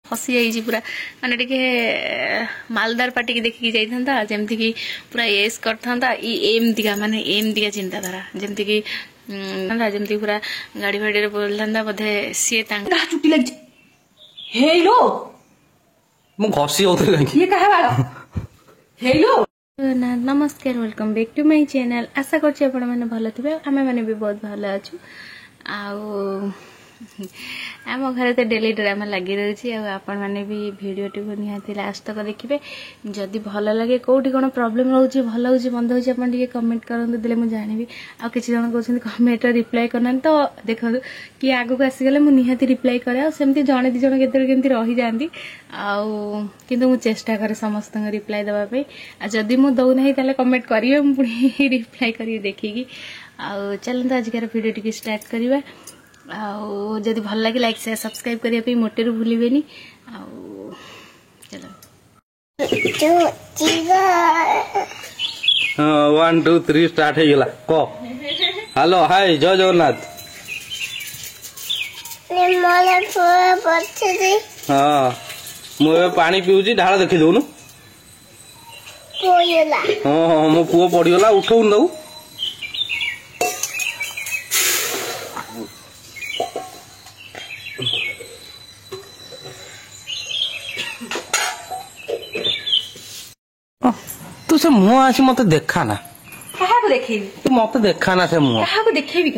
फसी जाइए पूरा माने टिके मालदार पार्टी की देखिकी जाइथा जमती कि पूरा एस करता एमतीका माने एमतीका चिंताधारा जमती कि जमती पूरा गाड़ी फाड़ी बोलता बोधे सी चुट्टी लगी हेलो मु घसी होते ये कहा वाला हेलो नमस्कार welcome back to my channel आशा करछि आपण माने भलो थिबे आमे माने भी बहुत भलो अछु आ आम घर तो डेली ड्रामा लगी रही आपण मैंने भी भिडियो टी निहाती लास्ट तक देखिए जदि भल लगे कौटी कौन प्रोब्लेम रोचे भल हो बंद हो कमेंट करूँ दे मुझे जानी आ कि जन कहते कमेंट रिप्लाई करना तो देखो किए आगक आसीगले मुझे निहाती रिप्लाई करे सेमती जड़े दिज केमती रही जाती किंतु मु चेष्टा करे समस्त रिप्लाई देवाई जदि मुझे दौना ताले कमेंट करेंगे मुझे रिप्लाई कर देखिकी आ चलते आजिकार भिडियो टी स्टार्ट करवा जदि भल लगे लाइक शेयर सब्सक्राइब करने मोटेरू भूलें चलो 1 2 3 स्टार्ट हो गला को हेलो हाय जय जगन्नाथ हाँ मु पानी पीऊँ ढाल देखी दौनु हाँ मो पुओ पड़गला उठौन दऊ तू से मुह आसी मत देखा ना कहाको देखेबी तू मत देखा ना से मुह कहाको देखेबी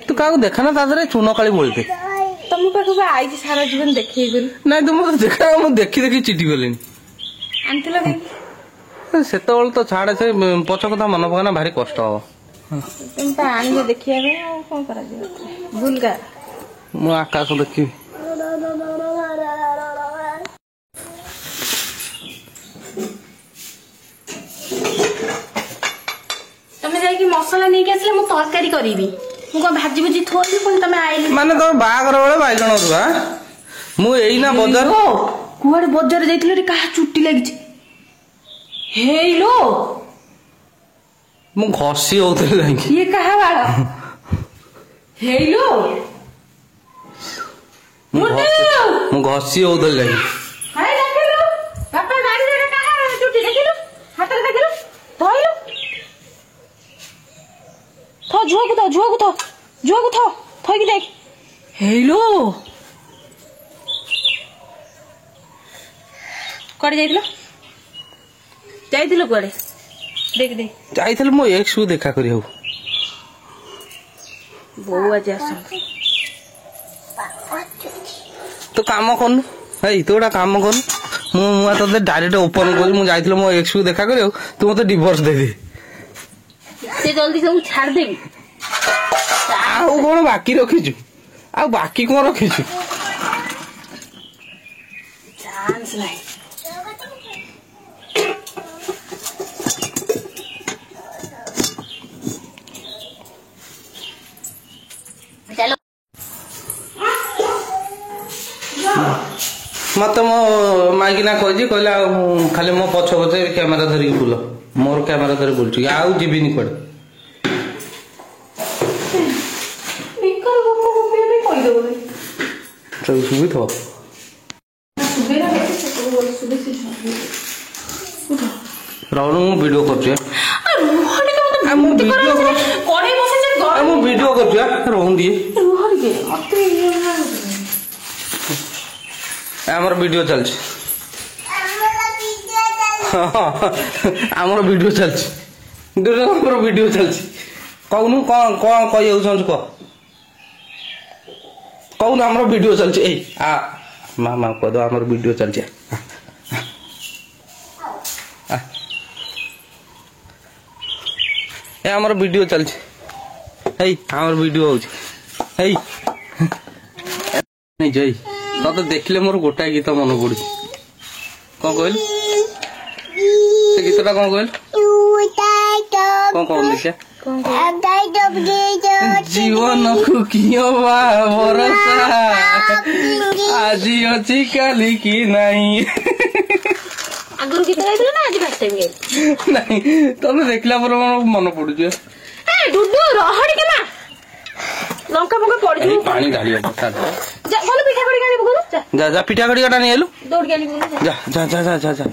तू काको देखा ना तादरे चून काली बोलते तुम पाखु आईची सारा जीवन देखेबी नहीं तुम मत देखा मु देखी देखी चिटी गलिन आंतला नहीं सेतबेल तो छाड़े से पछ कथा मन पकाना भारी कष्ट हो तुम तो आनी देखिया में कोन करा जे भूल गा मु आकाश देखी मसला नहीं के मु तरकारी करी मु भाजी भुजी थोड़ी पुणी तुम आइली माने तो बागर बेले बैगण होतबा मु एइना बजार कुआडे बजार जाइतिलो रे कहा चुट्टी लागि हेलो मु घसी होते लागी ये कहा वाला हेलो मु घसी होते लागी हाय देखिलो बापा गाड़ी रे कहा चुट्टी देखिलो हाथ रे देखिलो धइलो झुआକୁ थ थोकी देख हेलो कुआडे जाइतिलो कुआडे देख देख जाइतिलो मो एक्स को देखा करियो बौ आज आस तो काम करनु हेई तोड़ा काम कर मु तो डायरेक्ट ओपन कर मु जाइतिलो मो एक्स को देखा करियो तू मते डिवोर्स दे दे से जल्दी सब छाड़ देबी आउ कौन बाकी रखीचु आ बाकी कौन रखीचु चांस नहीं चलो मत मो माइकिना कही कहला खाली मो पछ पछे कैमेरा धरिक बुल मोर कैमेरा धरि बुलछु आउ जीविनी कोड तो सुबह तो राहुल मु वीडियो करछे मु वीडियो करछे रहूं दिए हमर वीडियो चलछ हमर वीडियो चलछ हमर वीडियो चलछ कहनु कोन कोन कहि होछन को कौन हमरो वीडियो चलछ ए आ मामा को दो हमरो वीडियो चलछ ए हमरो वीडियो चलछ हे हमरो वीडियो होछ हे नहीं जय तो देखले मोर गोटा गीत मन पड़ू कौन कहल से गीतटा कौन कहल कौन कौन देखिया जीवन को कियो भरोसा आज अच्छी काली की नहीं आगुर गीत गाइलो ना आज फर्स्ट टाइम गाइलो नहीं तने देखला पर मन पड़ुछ ए डुडू रहड़ी के ना लंका फंका पड़ ଏଇ ପାଣି ଢାଳିବ କଥା जा बोलो पिठा कड़ी गाड़ी बोलो जा ଯା ଯା ପିଠା କଡ଼ିକାଟା ନେଇ ଆଇଲୁ दौड़ गाड़ी बोलो ଯା ଯା ଯା ଯା ଯା ଯା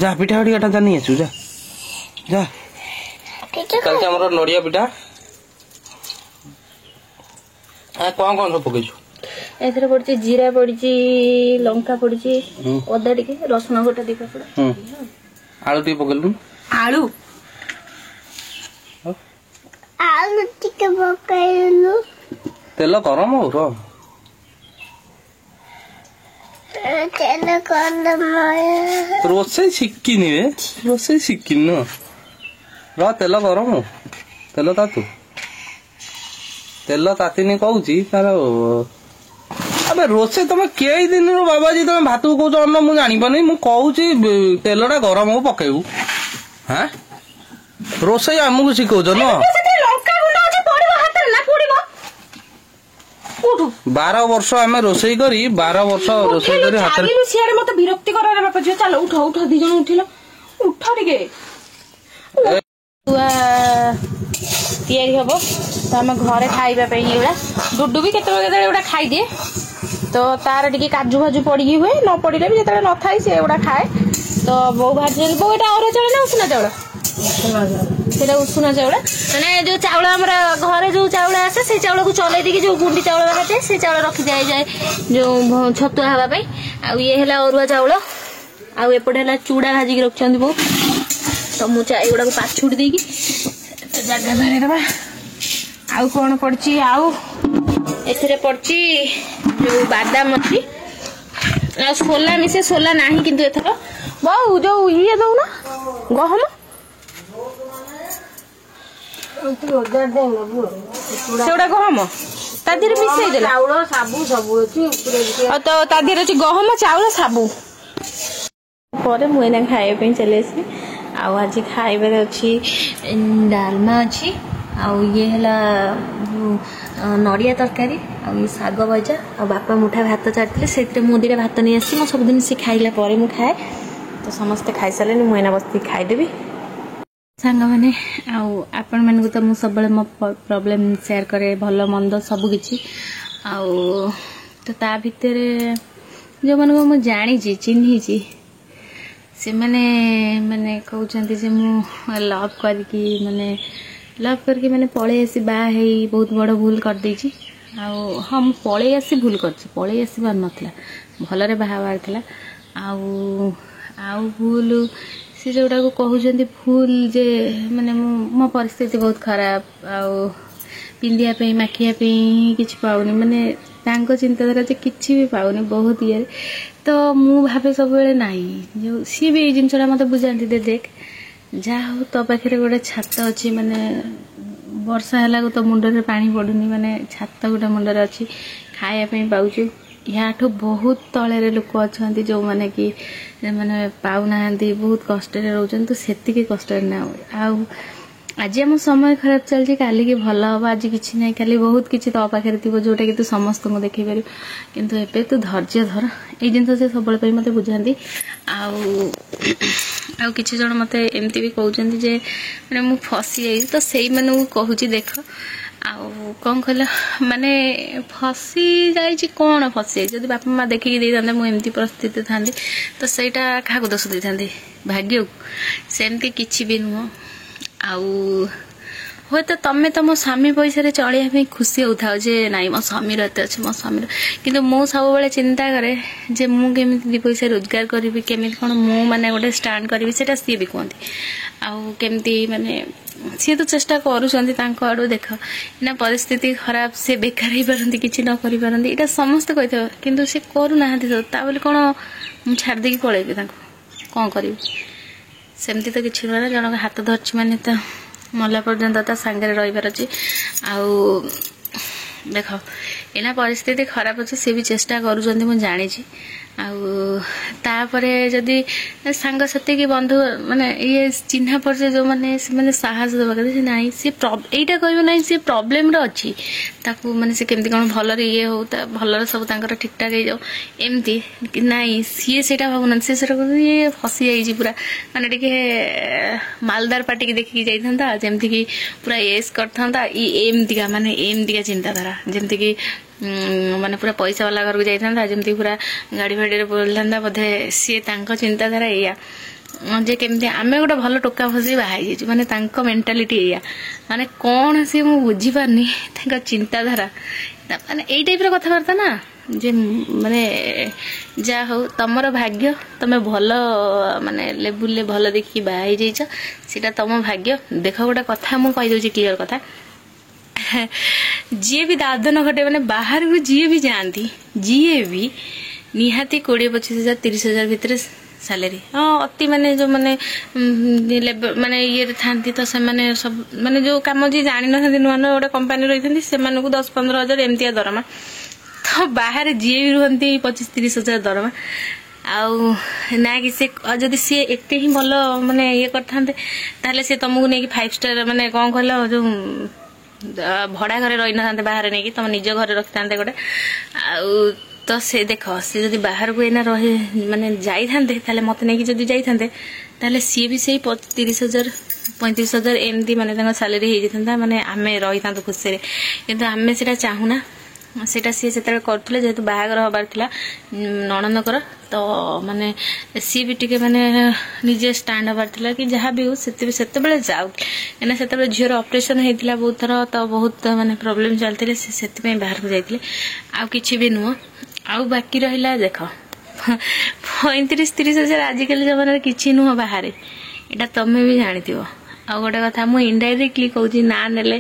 ଯା ପିଠା କଡ଼ିକାଟା ଯା ନେଇ ଆସିବୁ ଯା ଯା ଚାଲିଛି ଆମର ନଡ଼ିଆ ପିଠା କଣ କଣ ସବୁ ପକେଇଛୁ एथरे पड़ची जीरा पड़ची लंका पड़ची अदा टिके रसुण गोटा दी पड़ा आलू टी पकेलु आलू आलू टिके पकेलु तेल गरम हो रो तेल गरम रोषेई शिखिनी रे रोषेई शिखिन र तेल गरम हो तेल तातु तेल तातिनी कहूची तार अबे रोषे तुम कई दिन बाबाजी तुम भात को कौच अन्न मुझे जानी मु कहूची तेलटा गरम हो पकेबू हाँ रोषे आमको शिखौच न 12 वर्ष आम रोषे करी 12 वर्ष रोषे करी हाथ मत विरक्ति कर बापा झील चलो उठ उठ दी जन उठिल उठ टे हम तो आम घरे खाइबा डुडू भी केतटा खाई दिए तो तार टिके काजू भाजू पड़ी हुए न पड़े भी जो न थाई से गुड़ा खाए तो बो भाजी बो ये अरुआ चाउल ना उषुना चाउल से उषुना चाउल मैंने जो चाउल आम घरे जो चाउल आसे से चाउल को चल दी जो गुंडी चाउल बाहर जाए से चाउल रखी जाए जाए जो छतुआ हाँपाई आए अरुआ चाउल आउटे है चूड़ा भाजिक रखिंट बो तो मुझे एगुड़ा पाछुड़ देकी जगह धरे दबा आउ कौन पड़ी आउ एथरे पड़ी जो बादाम अच्छी सोला मिसे सोला नहीं किंतु एथर बहु जो ये दौ ना गहम सेगुड़ा गहम तादेह मिसई देला तो तादेह अच्छी गहम चाउल साबु पर मुझे खाइबा चले आसी आज खाइबार अच्छी डालमा अच्छी आउ ये है नड़िया तरकारी आ शाग भजा आ बापा मुठा भात चाटते से मुदीटा भात नहीं आसी मैं सबुदिन सी खाइला पर मु खाए तो समस्ते खाई सारे मुझे बस खाईदेवी सांग मैंने आपण मानक तो मुझे सब मो प्रॉब्लम शेयर करे भल मंद सबकि तो ता भितर जो मन को जानी चिन्ही से मैंने कहते जे मु लव करके मैंने पलि आसी बाई बहुत बड़ भूल कर देछि हाँ मु पलि आसी भूल करछि पलि आसबार नाला भलरे बाहाबार थिला आउ भूल से जोटा को कहउछन्ती भूल जे माने मो परिस्थिति बहुत खराब आउ पिंदिया पे माखिया पे किछि पाउनी माने तांको चिंताधारा जे किछि भी पाउनी बहुत ये तो मु भावे सब बेले नाही जो सी भी जिनसटा मते बुझांती दे देख जा हो तो पाखे गोटे छात अच्छी माने वर्षा है तो मुंडे पानी पड़ुनी माने छात गोटे मुंडे अच्छी खायापी पाऊँ याठू बहुत तले लोक अच्छा जो मैंने कि मैंने पाऊना बहुत कष्ट रोचन तो सेतिकी कष्ट ना आउ आज आम समय खराब चलती काली की भल हम आज कि ना काली बहुत किसी तो पाखे थी जोटा कि तू समस्त को देख पार किंतु एबे तू धैर्य धर ये जिन से सब मत बुझाती आउ किसी जन मत एमती भी कहते जे मैंने मु फसी जाई तो से मैंने कहूँ देख आउ कौन कहल माने फसी जाइए कौन फसी जाए बापा माँ देखिकी दे था मुझे परिस्थिति था तो सहीटा क्या दोष दे था भाग्य को सेमती किसी भी नुह आउ हे तो तमें तो मो स्वामी पैसा चलिया खुशी होता जे नाई मो स्वामी एत अच्छे मो स्वामी कि मु सब बेले चिंता करे जे मुझे दी पैसा रोजगार करी केमी कौन मु माने गोटे स्टाण्ड करी से सी भी कहती आउ केमती माने सी तो चेष्टा करूँ आड़ू देख ना परिस्थिति खराब से बेकार हो पारती कि न कर पारती यहाँ समस्त कही कि सी करूना बोले कौन मुझे छाड़देकी पलैबी कौन करी सेमती तो किसी ना जन हाथ धरची माने तो मरला पर्यंत ता सांगे रहीबार अच्छी आउ देख एना परिस्थिति खराब अच्छे सी भी चेष्टा करूँ जानी ଆଉ ତାପରେ ଯଦି ସାଙ୍ଗସାଥି କି ବନ୍ଧୁ ମାନେ ଇଏ ଚିହ୍ନା ପରିଚୟ ଯୋଉମାନେ ସେମାନେ ସାହସ ଦେବା କଥା ଯେ ନାଇଁ ସେ ଏଇଟା କହିବ ନାହିଁ ସେ ପ୍ରୋବ୍ଲେମରେ ଅଛି ତାକୁ ମାନେ ସେ କେମିତି କ'ଣ ଭଲରେ ଇଏ ହଉ ତା ଭଲରେ ସବୁ ତାଙ୍କର ଠିକଠାକ ହେଇଯାଉ ଏମିତି ନାଇଁ ସିଏ ସେଇଟା ଭାବୁନାହାନ୍ତି ସେ ସେଇଟା କହୁଛନ୍ତି ଇଏ ଫସି ଯାଇଛି ପୁରା ମାନେ ଟିକେ ମାଲଦାର ପାଟିକି ଦେଖିକି ଯାଇଥାନ୍ତା ଯେମିତିକି ପୁରା ଏସ୍ କରିଥାନ୍ତା ଏମିତିକା ଚିନ୍ତାଧାରା ଯେମିତିକି ମାନେ ପୁରା ପଇସା ବାଲା ଘରକୁ ଯାଇଥାନ୍ତା ଯେମିତି ପୁରା ଗାଡ଼ି ଫାଡ଼ିରେ ବୁଲିଥାନ୍ତା ବୋଧେ ସିଏ ତାଙ୍କ ଚିନ୍ତାଧାରା ଏଇଆ ଯେ କେମିତି ଆମେ ଗୋଟେ ଭଲ ଟୋକା ଫସି ବାହା ହେଇଯାଇଛୁ ମାନେ ତାଙ୍କ ମେଣ୍ଟାଲିଟି ଏଇଆ ମାନେ କ'ଣ ସିଏ ମୁଁ ବୁଝିପାରୁନି ତାଙ୍କ ଚିନ୍ତାଧାରା ମାନେ ଏଇ ଟାଇପ୍ର କଥାବାର୍ତ୍ତା ନା ଯେ ମାନେ ଯାହା ହଉ ତମର ଭାଗ୍ୟ ତମେ ଭଲ ମାନେ ଲେବୁଲରେ ଭଲ ଦେଖିକି ବାହା ହେଇଯାଇଛ ସେଇଟା ତମ ଭାଗ୍ୟ ଦେଖ ଗୋଟେ କଥା ମୁଁ କହିଦେଉଛି କ୍ଲିୟର କଥା ଯିଏ ବି ଦାଦନ ଖଟେ ମାନେ ବାହାରକୁ ଯିଏ ବି ଯାଆନ୍ତି ଯିଏ ବି ନିହାତି 20-25,000 30,000 ଭିତରେ ସାଲେରୀ ହଁ ଅତି ମାନେ ଯୋଉମାନେ ମାନେ ଇଏରେ ଥାନ୍ତି ତ ସେମାନେ ସବୁ ମାନେ ଯୋଉ କାମ ଯିଏ ଜାଣିନଥାନ୍ତି ନୂଆ ନୂଆ ଗୋଟେ କମ୍ପାନୀ ରହିଥାନ୍ତି ସେମାନଙ୍କୁ 10-15,000 ଏମିତିଆ ଦରମା ତ ବାହାରେ ଯିଏ ବି ରୁହନ୍ତି 25-30,000 ଦରମା ଆଉ ନା କି ସେ ଯଦି ସିଏ ଏତେ ହିଁ ଭଲ ମାନେ ଇଏ କରିଥାନ୍ତେ ତାହେଲେ ସେ ତମକୁ ନେଇକି 5 ଷ୍ଟାର ମାନେ କ'ଣ କହିଲ ଯୋଉ ଭଡ଼ା ଘରେ ରହିନଥାନ୍ତେ ବାହାରେ ନେଇକି ତମ ନିଜ ଘରେ ରଖିଥାନ୍ତେ ଗୋଟେ ଆଉ ତ ସେ ଦେଖ ସେ ଯଦି ବାହାରକୁ ଏଇନା ରହି ମାନେ ଯାଇଥାନ୍ତେ ତାହେଲେ ମତେ ନେଇକି ଯଦି ଯାଇଥାନ୍ତେ ତାହେଲେ ସିଏ ବି ସେଇ 30,000-35,000 ଏମିତି ମାନେ ତାଙ୍କ ସାଲେରୀ ହେଇଯାଇଥାନ୍ତା ମାନେ ଆମେ ରହିଥାନ୍ତୁ ଖୁସିରେ କିନ୍ତୁ ଆମେ ସେଟା ଚାହୁଁନା ସେଇଟା ସିଏ ସେତେବେଳେ କରୁଥିଲେ ଯେହେତୁ ବାହାଘର ହବାର ଥିଲା ନଣନ୍ଦଙ୍କର ତ ମାନେ ସିଏ ବି ଟିକେ ମାନେ ନିଜେ ଷ୍ଟାଣ୍ଡ ହବାର ଥିଲା କି ଯାହା ବି ହଉ ସେତେବେଳେ ଯାଉ କାହିଁକିନା ସେତେବେଳେ ଝିଅର ଅପରେସନ ହେଇଥିଲା ବହୁତ ଥର ତ ବହୁତ ମାନେ ପ୍ରୋବ୍ଲେମ୍ ଚାଲିଥିଲେ ସେଥିପାଇଁ ବାହାରକୁ ଯାଇଥିଲେ ଆଉ କିଛି ବି ନୁହଁ ଆଉ ବାକି ରହିଲା ଦେଖ 35-30,000 ଆଜିକାଲି ଜମାନାରେ କିଛି ନୁହଁ ବାହାରେ ଏଇଟା ତମେ ବି ଜାଣିଥିବ ଆଉ ଗୋଟେ କଥା ମୁଁ ଇନଡାଇରେକ୍ଟଲି କହୁଛି ନା ନେଲେ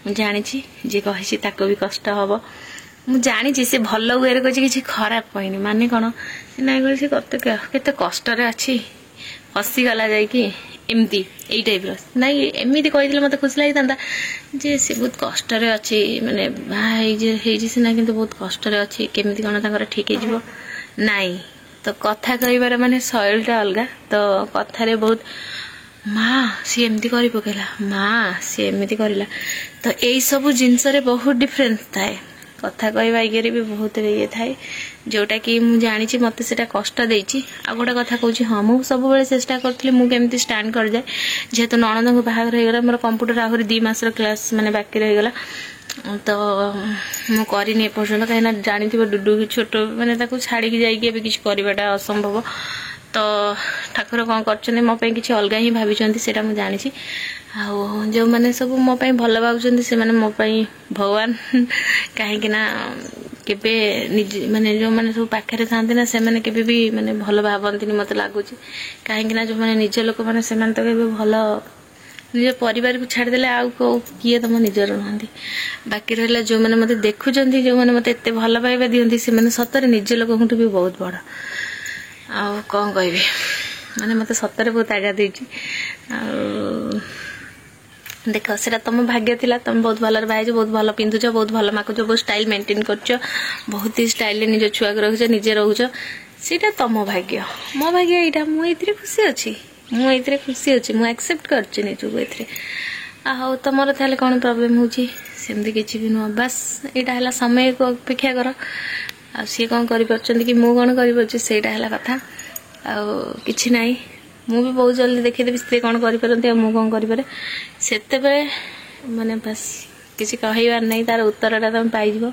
ମୁଁ ଜାଣିଛି ଯିଏ କହିଛି ତାକୁ ବି କଷ୍ଟ ହବ ମୁଁ ଜାଣିଛି ସେ ଭଲ ୱେରେ କହିଛି କିଛି ଖରାପ କହିନି ମାନେ କ'ଣ ସେ ନାଇଁ କହିଛି କେତେ କଷ୍ଟରେ ଅଛି ଫସିଗଲା ଯାଇକି ଏମିତି ଏଇ ଟାଇପ୍ର ନାଇଁ ଏମିତି କହିଥିଲେ ମୋତେ ଖୁସି ଲାଗିଥାନ୍ତା ଯେ ସେ ବହୁତ କଷ୍ଟରେ ଅଛି ମାନେ ବାହା ହେଇଛି ସିନା କିନ୍ତୁ ବହୁତ କଷ୍ଟରେ ଅଛି କେମିତି କ'ଣ ତାଙ୍କର ଠିକ୍ ହେଇଯିବ ନାଇଁ ତ କଥା କହିବାର ମାନେ ଶୈଳୀଟା ଅଲଗା ତ କଥାରେ ବହୁତ ମା ସିଏ ଏମିତି କରି ପକେଇଲା ମା ସିଏ ଏମିତି କରିଲା ତ ଏଇସବୁ ଜିନିଷରେ ବହୁତ ଡିଫରେନ୍ସ ଥାଏ କଥା କହିବା ଇଏରେ ବି ବହୁତ ଇଏ ଥାଏ ଯୋଉଟାକି ମୁଁ ଜାଣିଛି ମୋତେ ସେଇଟା କଷ୍ଟ ଦେଇଛି ଆଉ ଗୋଟେ କଥା କହୁଛି ହଁ ମୁଁ ସବୁବେଳେ ଚେଷ୍ଟା କରୁଥିଲି ମୁଁ କେମିତି ଷ୍ଟାଣ୍ଡ କରିଯାଏ ଯେହେତୁ ନଣନ୍ଦଙ୍କ ବାହାଘର ହେଇଗଲା ମୋର କମ୍ପ୍ୟୁଟର ଆହୁରି 2 ମାସର କ୍ଲାସ୍ ମାନେ ବାକି ରହିଗଲା ତ ମୁଁ କରିନି ଏପର୍ଯ୍ୟନ୍ତ କାହିଁକିନା ଜାଣିଥିବ ଡୁଡୁ ଛୋଟ ମାନେ ତାକୁ ଛାଡ଼ିକି ଯାଇକି ଏବେ କିଛି କରିବାଟା ଅସମ୍ଭବ ତ ଠାକୁର କ'ଣ କରିଛନ୍ତି ମୋ ପାଇଁ କିଛି ଅଲଗା ହିଁ ଭାବିଛନ୍ତି ସେଇଟା ମୁଁ ଜାଣିଛି ଆଉ ଯେଉଁମାନେ ସବୁ ମୋ ପାଇଁ ଭଲ ଭାବୁଛନ୍ତି ସେମାନେ ମୋ ପାଇଁ ଭଗବାନ କାହିଁକି ନା କେବେ ନିଜେ ମାନେ ଯେଉଁମାନେ ସବୁ ପାଖରେ ଥାଆନ୍ତି ନା ସେମାନେ କେବେ ବି ମାନେ ଭଲ ଭାବନ୍ତିନି ମୋତେ ଲାଗୁଛି କାହିଁକି ନା ଯେଉଁମାନେ ନିଜ ଲୋକମାନେ ସେମାନେ ତ କେବେ ଭଲ ନିଜ ପରିବାରକୁ ଛାଡ଼ିଦେଲେ ଆଉ କିଏ ତମ ନିଜର ନାହାନ୍ତି ବାକି ରହିଲା ଯେଉଁମାନେ ମୋତେ ଦେଖୁଛନ୍ତି ଯେଉଁମାନେ ମୋତେ ଏତେ ଭଲ ପାଇବା ଦିଅନ୍ତି ସେମାନେ ସତରେ ନିଜ ଲୋକଙ୍କଠୁ ବି ବହୁତ ବଡ଼ ଆଉ କ'ଣ କହିବି ମାନେ ମୋତେ ସତରେ ବହୁତ ଆଘାତ ଦେଇଛି ଆଉ ଦେଖ ସେଟା ତମ ଭାଗ୍ୟ ଥିଲା ତମେ ବହୁତ ଭଲରେ ବାହାଇଛ ବହୁତ ଭଲ ପିନ୍ଧୁଛ ବହୁତ ଭଲ ମାକୁଛ ବହୁତ ଷ୍ଟାଇଲ ମେଣ୍ଟେନ୍ କରୁଛ ବହୁତ ହି ଷ୍ଟାଇଲରେ ନିଜ ଛୁଆକୁ ରଖୁଛ ନିଜେ ରହୁଛ ସେଇଟା ତମ ଭାଗ୍ୟ ମୋ ଭାଗ୍ୟ ଏଇଟା ମୁଁ ଏଇଥିରେ ଖୁସି ଅଛି ମୁଁ ଆକ୍ସେପ୍ଟ କରୁଛି ନିଜକୁ ଏଥିରେ ଆଉ ତମର ତାହେଲେ କ'ଣ ପ୍ରୋବ୍ଲେମ୍ ହେଉଛି ସେମିତି କିଛି ବି ନୁହଁ ବାସ୍ ଏଇଟା ହେଲା ସମୟକୁ ଅପେକ୍ଷା କର ଆଉ ସିଏ କ'ଣ କରିପାରୁଛନ୍ତି କି ମୁଁ କ'ଣ କରିପାରୁଛି ସେଇଟା ହେଲା କଥା ଆଉ କିଛି ନାହିଁ ମୁଁ ବି ବହୁତ ଜଲ୍ଦି ଦେଖେଇଦେବି ସେ କ'ଣ କରିପାରନ୍ତି ଆଉ ମୁଁ କ'ଣ କରିପାରେ ସେତେବେଳେ ମାନେ ବାସ୍ କିଛି କହିବାର ନାହିଁ ତାର ଉତ୍ତରଟା ତମେ ପାଇଯିବ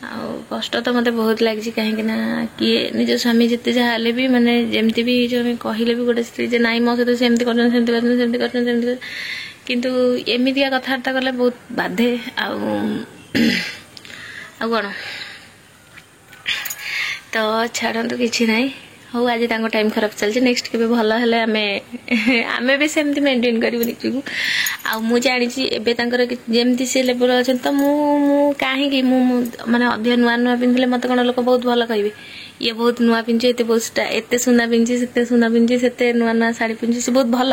ଆଉ କଷ୍ଟ ତ ମୋତେ ବହୁତ ଲାଗିଛି କାହିଁକି ନା କିଏ ନିଜ ସ୍ୱାମୀ ଯେତେ ଯାହା ହେଲେ ବି ମାନେ ଯେମିତି ବି ଜଣେ କହିଲେ ବି ଗୋଟେ ସ୍ତ୍ରୀ ଯେ ନାଇଁ ମୋ ସହିତ ସେମିତି କରୁଛନ୍ତି ସେମିତି କିନ୍ତୁ ଏମିତିକା କଥାବାର୍ତ୍ତା କଲେ ବହୁତ ବାଧେ ଆଉ କ'ଣ ତ ଛାଡ଼ନ୍ତୁ କିଛି ନାହିଁ ହଉ ଆଜି ତାଙ୍କ ଟାଇମ୍ ଖରାପ ଚାଲିଛି ନେକ୍ସଟ କେବେ ଭଲ ହେଲେ ଆମେ ବି ସେମିତି ମେଣ୍ଟେନ୍ କରିବୁ ନିଜକୁ ଆଉ ମୁଁ ଜାଣିଛି ଏବେ ତାଙ୍କର ଯେମିତି ସେ ଲେବୁଲ ଅଛନ୍ତି ତ ମୁଁ କାହିଁକି ମୁଁ ମାନେ ଅଧିକ ନୂଆ ପିନ୍ଧିଲେ ମୋତେ କ'ଣ ଲୋକ ବହୁତ ଭଲ କହିବେ ଇଏ ବହୁତ ନୂଆ ପିନ୍ଧୁଛି ଏତେ ସୁନା ପିନ୍ଧୁଛି ସେତେ ସୁନା ପିନ୍ଧୁଛି ସେତେ ନୂଆ ଶାଢ଼ୀ ପିନ୍ଧୁଛି ସେ ବହୁତ ଭଲ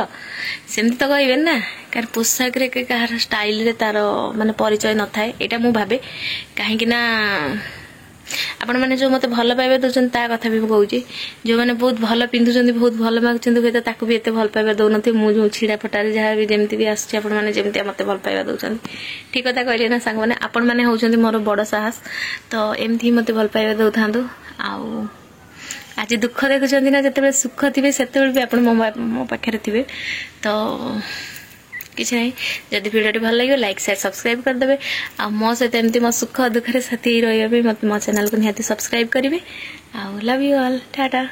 ସେମିତି ତ କହିବେନି ନା କାହାର ପୋଷାକରେ କାହାର ଷ୍ଟାଇଲରେ ତାର ମାନେ ପରିଚୟ ନଥାଏ ଏଇଟା ମୁଁ ଭାବେ କାହିଁକି ନା आपण मैंने जो मत भल पाइबा दौरान ता कथा भी कहूँ जो मैंने बहुत भल पिंधुंट बहुत भल मागुंट हुए तो ताकू भी एत भल पाइबा दौन मुझे छिड़ा फटारे जहाँ भी जमी भी आसमती मत भल पाइबा दौरान ठीक कथा कहले ना सांग मैंने आपण मैंने होउछन्ती मोर बड़ साहस तो एमती मत भल पाइबा दौ था आज दुख देखुं ना जिते सुख थे से भी आप मो पाखे थे तो किसी नहीं जदि वीडियो भल लगे लाइक शेयर सब्सक्राइब करदे आ मो सहित एमती मो सुख दुख साथी रही मत मो चैनल को निहाती सब्सक्राइब करेंगे। Love you all Tata.